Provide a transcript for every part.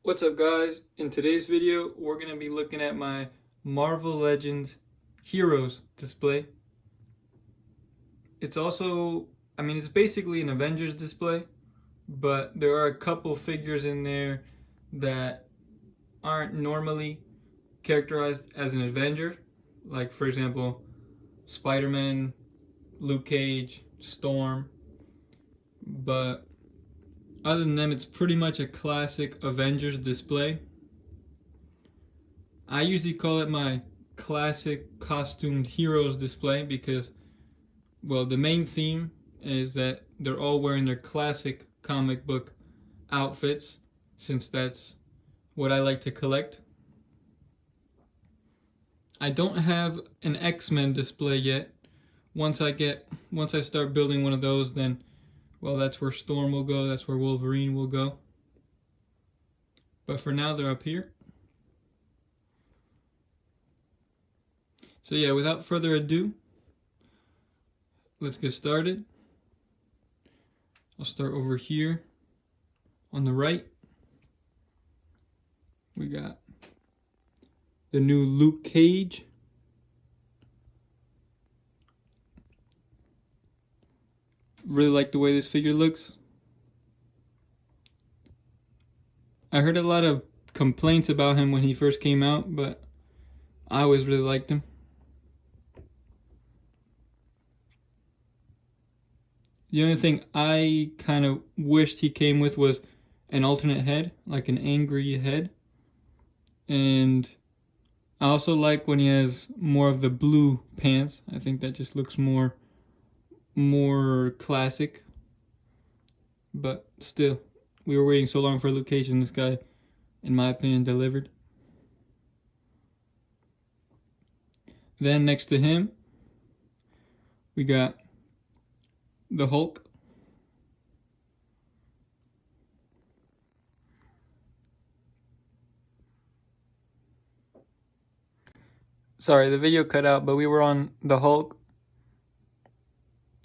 What's up, guys? In today's video we're going to be looking at my Marvel Legends Heroes display. It's also, it's basically an Avengers display, but there are a couple figures in there that aren't normally characterized as an Avenger, like for example Spider-Man, Luke Cage, Storm. But other than them, it's pretty much a classic Avengers display. I usually call it my classic costumed heroes display because, well, the main theme is that they're all wearing their classic comic book outfits, since that's what I like to collect. I don't have an X-Men display yet. Once I start building one of those, then, well, that's where Storm will go, that's where Wolverine will go. But for now, they're up here. So yeah, without further ado, let's get started. I'll start over here on the right. We got the new Luke Cage. Really like the way this figure looks. I heard a lot of complaints about him when he first came out, but I always really liked him. The only thing I kind of wished he came with was an alternate head, like an angry head. And I also like when he has more of the blue pants. I think that just looks more classic. But still, we were waiting so long for Luke Cage, and this guy, in my opinion, delivered. Then next to him, we got the Hulk. Sorry, the video cut out, but we were on the Hulk.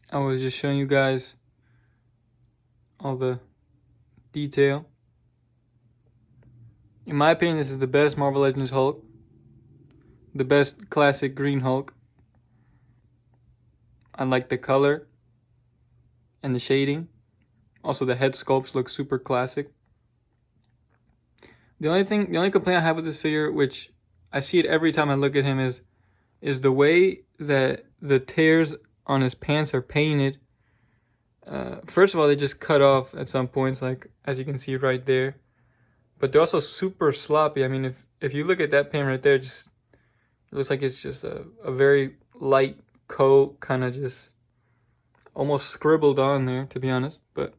I was just showing you guys all the detail. In my opinion, this is the best Marvel Legends Hulk. The best classic green Hulk. I like the color and the shading. Also, the head sculpts look super classic. The only complaint I have with this figure, which I see it every time I look at him, is the way that the tears on his pants are painted. First of all, they just cut off at some points, like as you can see right there. But they're also super sloppy. I mean, if you look at that paint right there, it looks like it's just a very light coat, kind of just almost scribbled on there, to be honest. But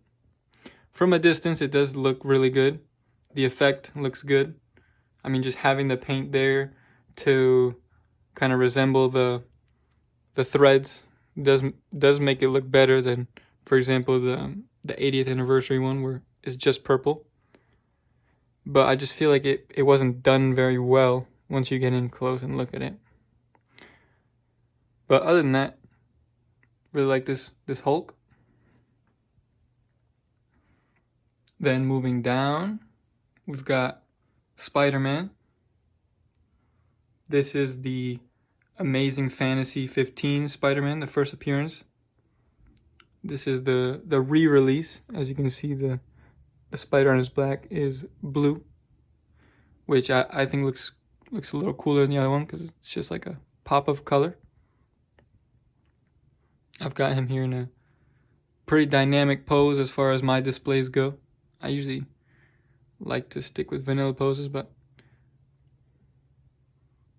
from a distance, it does look really good. The effect looks good. I mean, just having the paint there to kind of resemble the threads does make it look better than, for example, the 80th anniversary one where it's just purple. But I just feel like it wasn't done very well once you get in close and look at it. But other than that, really like this Hulk. Then moving down, we've got Spider-Man. This is the Amazing Fantasy 15 Spider-Man, the first appearance. This is the re-release. As you can see, the spider on his back is blue, which I think looks a little cooler than the other one because it's just like a pop of color. I've got him here in a pretty dynamic pose as far as my displays go. I usually like to stick with vanilla poses, but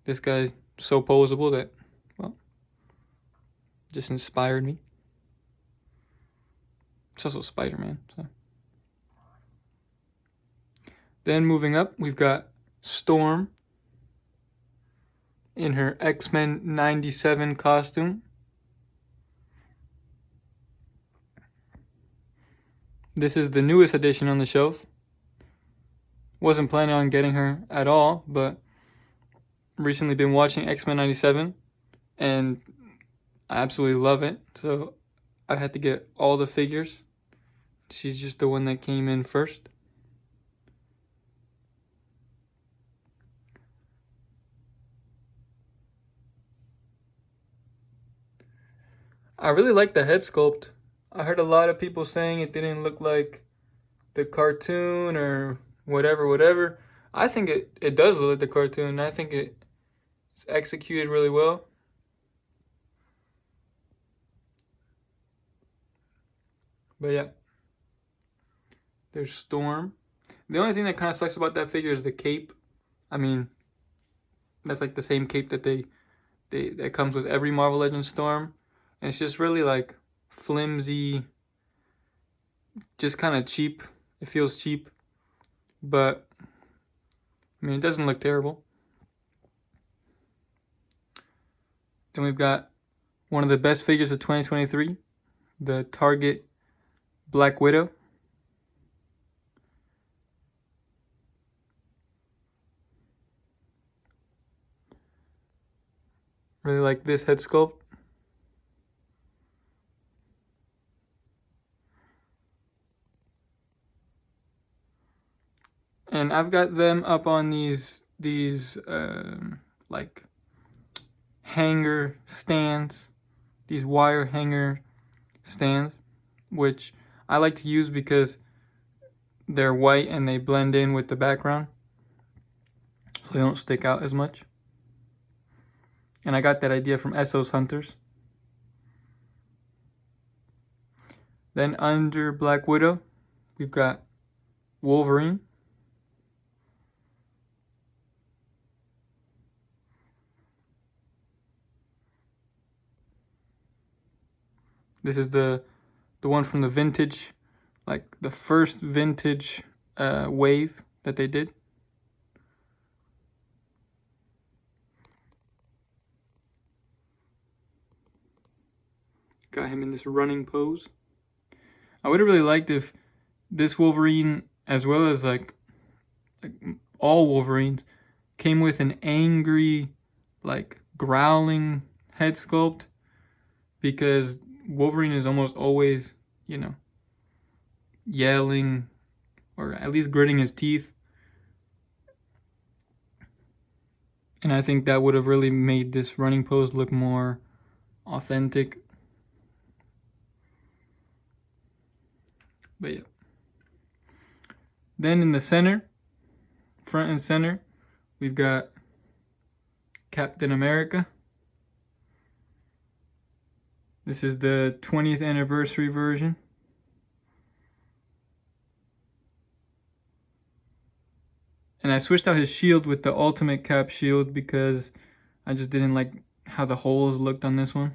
this guy's so posable that, well, just inspired me. It's also Spider-Man, so. Then moving up, we've got Storm in her X-Men 97 costume. This is the newest addition on the shelf. Wasn't planning on getting her at all, but recently been watching X-Men 97 and I absolutely love it. So I had to get all the figures. She's just the one that came in first. I really like the head sculpt. I heard a lot of people saying it didn't look like the cartoon or whatever. I think it does look like the cartoon. I think it's executed really well. But yeah, there's Storm. The only thing that kind of sucks about that figure is the cape. I mean, that's like the same cape that that comes with every Marvel Legends Storm. And it's just really like flimsy, just kind of cheap. It feels cheap. But I mean, it doesn't look terrible. Then we've got one of the best figures of 2023, the Target Black Widow. Really like this head sculpt. And I've got them up on these like hanger stands, these wire hanger stands, which I like to use because they're white and they blend in with the background, so they don't stick out as much. And I got that idea from Essos Hunters. Then under Black Widow, we've got Wolverine. This is the one from the vintage, like the first vintage wave that they did. Got him in this running pose. I would have really liked if this Wolverine, as well as like all Wolverines, came with an angry, like growling head sculpt, because Wolverine is almost always, yelling or at least gritting his teeth. And I think that would have really made this running pose look more authentic. But yeah. Then in the center, front and center, we've got Captain America. This is the 20th anniversary version. And I switched out his shield with the Ultimate Cap shield because I just didn't like how the holes looked on this one.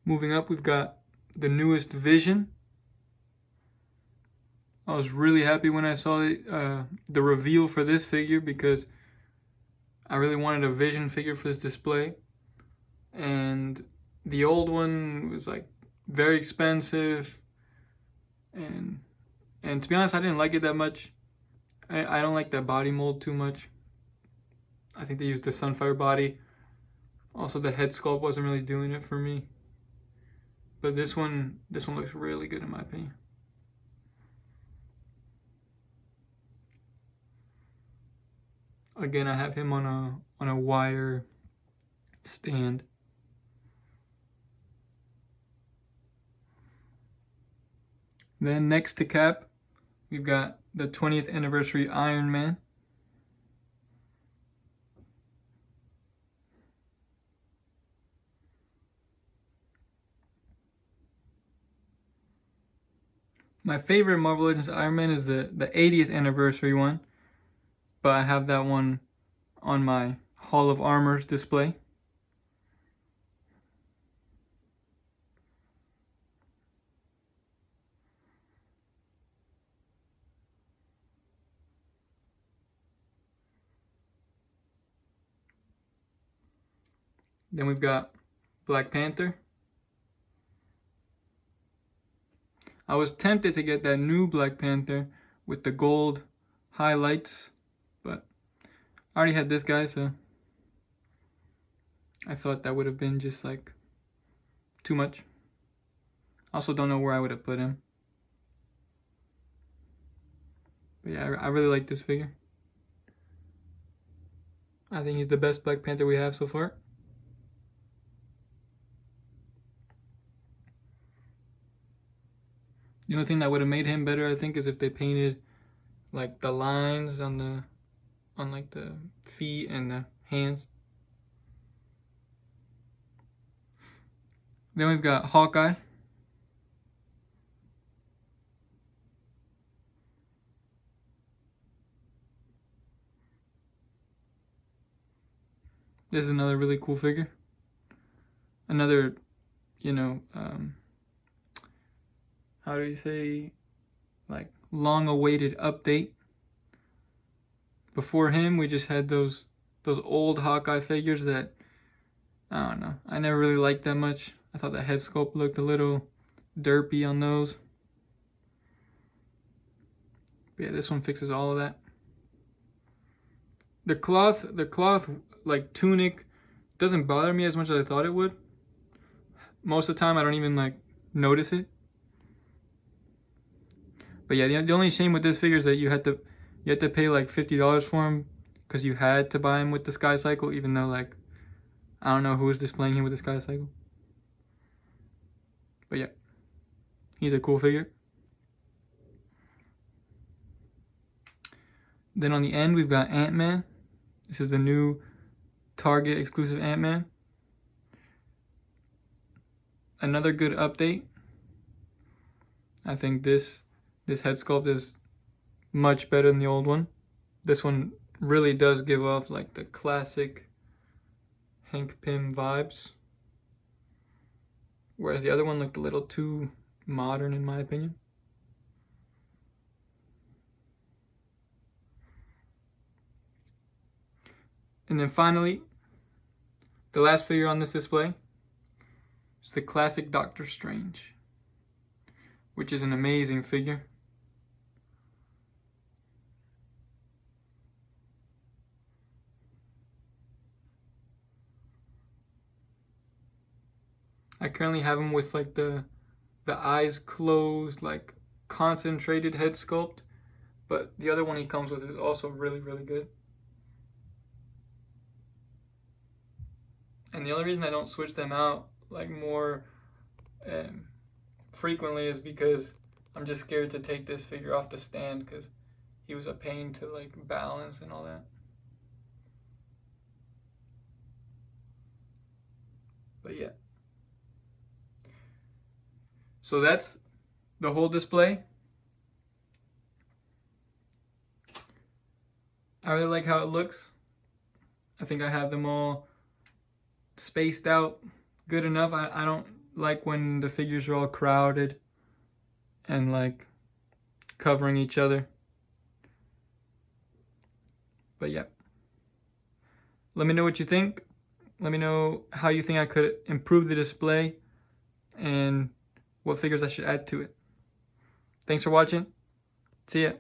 Moving up, we've got the newest Vision. I was really happy when I saw the reveal for this figure because I really wanted a Vision figure for this display. And the old one was like very expensive, and to be honest, I didn't like it that much. I don't like that body mold too much. I think they used the Sunfire body. Also, the head sculpt wasn't really doing it for me. But this one looks really good in my opinion. Again, I have him on a wire stand. Then next to Cap, we've got the 20th anniversary Iron Man. My favorite Marvel Legends Iron Man is the 80th anniversary one, but I have that one on my Hall of Armors display. Then we've got Black Panther. I was tempted to get that new Black Panther with the gold highlights, but I already had this guy, so I thought that would have been just like too much. Also don't know where I would have put him. But yeah, I really like this figure. I think he's the best Black Panther we have so far. The only thing that would have made him better, I think, is if they painted like the lines on like the feet and the hands. Then we've got Hawkeye. This is another really cool figure. Another, you know, how do you say, like long-awaited update. Before him, we just had those old Hawkeye figures that, I don't know, I never really liked that much. I thought the head sculpt looked a little derpy on those. But yeah, this one fixes all of that. The cloth like tunic doesn't bother me as much as I thought it would. Most of the time I don't even like notice it. But yeah, the only shame with this figure is that you had to pay like $50 for him because you had to buy him with the Sky Cycle, even though like I don't know who was displaying him with the Sky Cycle. But yeah, he's a cool figure. Then on the end we've got Ant-Man. This is the new Target exclusive Ant-Man. Another good update. I think this head sculpt is much better than the old one. This one really does give off like the classic Hank Pym vibes, whereas the other one looked a little too modern in my opinion. And then finally, the last figure on this display is the classic Doctor Strange, which is an amazing figure. I currently have him with like the eyes closed, like concentrated head sculpt, but the other one he comes with is also really, really good. And the only reason I don't switch them out like more frequently is because I'm just scared to take this figure off the stand because he was a pain to like balance and all that. But yeah. So that's the whole display. I really like how it looks. I think I have them all spaced out good enough. I don't like when the figures are all crowded and like covering each other. But yeah. Let me know what you think. Let me know how you think I could improve the display and what figures I should add to it. Thanks for watching. See ya.